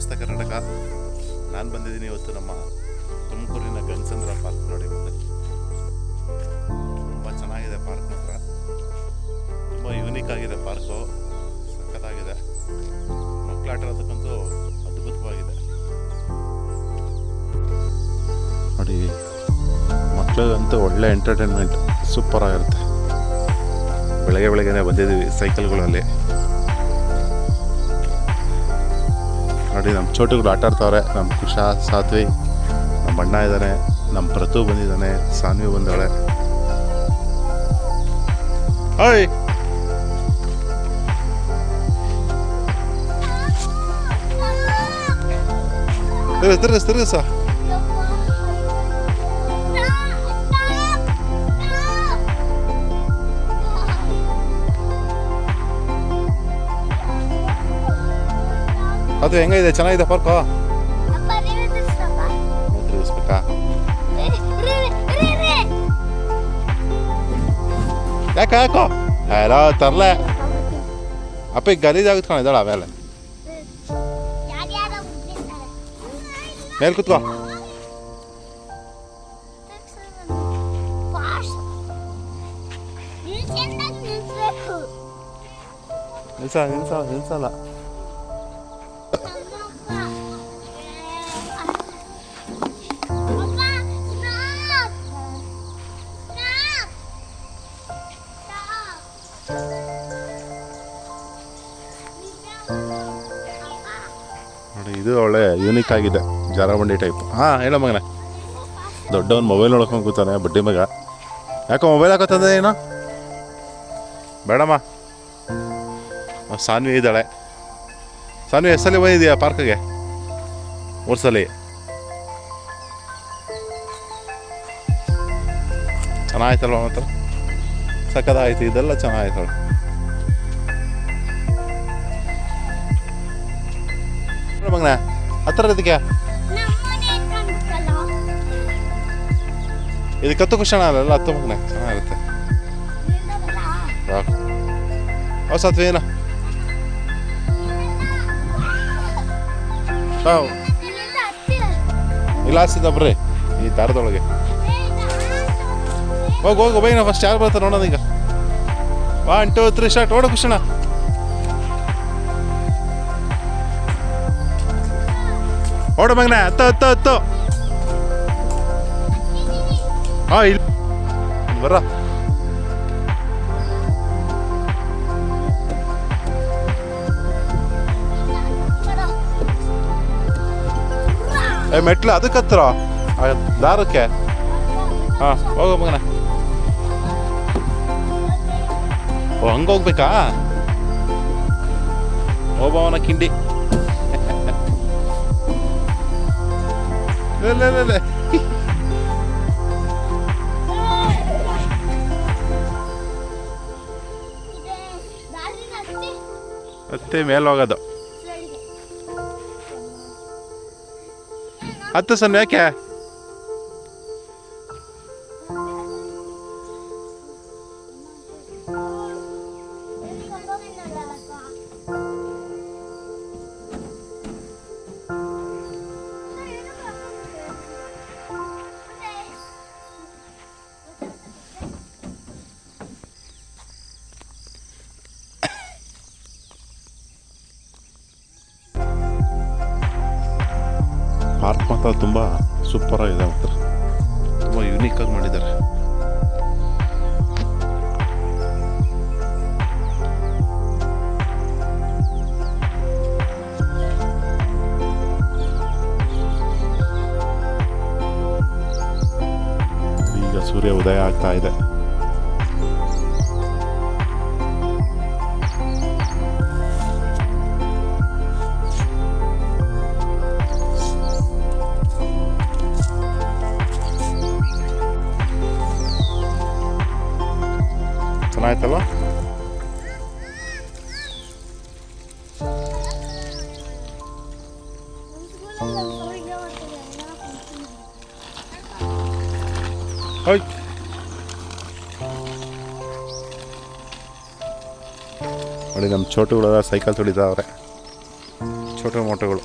ನಮಸ್ತೆ ಕರ್ನಾಟಕ. ನಾನು ಬಂದಿದ್ದೀನಿ ಇವತ್ತು ನಮ್ಮ ತುಮಕೂರಿನ ಗಂಗಸಂದ್ರ ಪಾರ್ಕ್ ನೋಡಿ ಮುಂದೆ. ತುಂಬ ಚೆನ್ನಾಗಿದೆ ಪಾರ್ಕ್ ಮಾತ್ರ, ತುಂಬ ಯೂನಿಕ್ ಆಗಿದೆ ಪಾರ್ಕು, ಸಖತ್ತಾಗಿದೆ. ಮಕ್ಕಳಾಟಿರೋದಕ್ಕಂತೂ ಅದ್ಭುತವಾಗಿದೆ ನೋಡಿ. ಮಕ್ಕಳಿಗಂತೂ ಒಳ್ಳೆ ಎಂಟರ್ಟೈನ್ಮೆಂಟ್ ಸೂಪರ್ ಆಗಿರುತ್ತೆ. ಬೆಳಗ್ಗೆನೇ ಬಂದಿದ್ದೀವಿ ಸೈಕಲ್ಗಳಲ್ಲಿ ನೋಡಿ. ನಮ್ಮ ಚೋಟುಗಳು ಆಟ ಆಡ್ತಾವ್ರೆ. ನಮ್ಮ ಕುಶಾ, ಸಾತ್ವಿ, ನಮ್ಮ ಅಣ್ಣ ಇದ್ದಾನೆ, ನಮ್ಮ ಪ್ರತು ಬಂದಿದ್ದಾನೆ, ಸಾನ್ವಿ ಬಂದವಳೆ. ಓಯ್ ತಿರ್ಗಸ ಅದು ಹೆಂಗಿದೆ? ಚೆನ್ನಾಗಿದೆ ಪಾರ್ಕು. ತಿರುಗಿಸ್ಬೇಕಾ? ಯಾಕೋ ಎಲ್ಲ ತರಲೆ ಅಪ್ಪ ಗಲೀಜಾಗುತ್ತೆ ಇದ್ದಾಳ. ಆಮೇಲೆ ಮೇಲೆ ಕುತ್ಕೋ. ನಿಲ್ಸಲ್ಲ. ನೋಡಿ, ಇದು ಒಳ್ಳೆ ಯೂನಿಕ್ ಆಗಿದೆ, ಜಾರಬಂಡಿ ಟೈಪ್. ಹಾಂ, ಹೇಳೋ ಮಗನೇ. ದೊಡ್ಡವನು ಮೊಬೈಲ್ ನೋಡ್ಕೊಂಡು ಕೂತಾನೆ, ಬಡ್ಡಿ ಮಗ. ಯಾಕೋ ಮೊಬೈಲ್ ಹಾಕೋತಂದೆ ಏನೋ? ಬೇಡಮ್ಮ. ಸಾನ್ವಿ ಇದ್ದಾಳೆ. ಸಾನ್ವಿ ಎಷ್ಟು ಸಲ ಬಂದಿದೆಯಾ ಪಾರ್ಕಿಗೆ? 3 ಸಲ. ಚೆನ್ನಾಯ್ತಲ್ವ ಮಾತ್ರ? ಸಕ್ಕದಾಯ್ತು. ಇದೆಲ್ಲ ಚೆನ್ನಾಯ್ತು. ಮಗನ ಹತ್ರ ಇದಕ್ಕೆ ಇದು ಕತ್ತು ಕುಶಣ ಅಲ್ಲ, ಹತ್ತು ಮಗನೆ ಚೆನ್ನಾಗಿರುತ್ತೆ. ಸಾತ್ವಿ ಏನ ಇಲ್ಲ ಹಾಸಿದ ಬರ್ರಿ ಈ ದಾರದೊಳಗೆ. ಹೋಗು ಬೈನ. ಫಸ್ಟ್ ಯಾರು ಬರ್ತಾರೆ ನೋಡೋದು ಈಗ. 1 2 3 ಸ್ಟಾರ್ಟ್. ಓಡ ಕುಶಣ. ಓಡ ಮಗನ. ಹತ್ತು. ಹಾಂ, ಇಲ್ಲ ಬರ್ರ. ಮೆಟ್ಲು ಅದಕ್ಕೆ ಹತ್ರ ದಾರಕ್ಕೆ. ಹಾಂ, ಹೋಗ ಮಗನ. ಓ, ಹಂಗೆ ಹೋಗ್ಬೇಕಾ? ಹೋಗವನ ಕಿಂಡಿ. ಮತ್ತೆ ಮೇಲೆ ಹೋಗೋದು. ಹತ್ತು ಸಣ್ಣ ಯಾಕೆ? ಪಾರ್ಕ್ ಮಾತ್ರ ತುಂಬ ಸೂಪರಾಗಿದೆ, ಮಾತ್ರ ತುಂಬ ಯೂನಿಕಾಗಿ ಮಾಡಿದ್ದಾರೆ. ಈಗ ಸೂರ್ಯ ಉದಯ ಆಗ್ತಾ ಇದೆ. ಚೆನ್ನಾಯ್ತಲ್ವ? ನೋಡಿ, ನಮ್ಮ ಚೋಟುಗಳೆಲ್ಲ ಸೈಕಲ್ ತುಳಿತಾವ್ರೆ. ಚೋಟು ಮೋಟುಗಳು.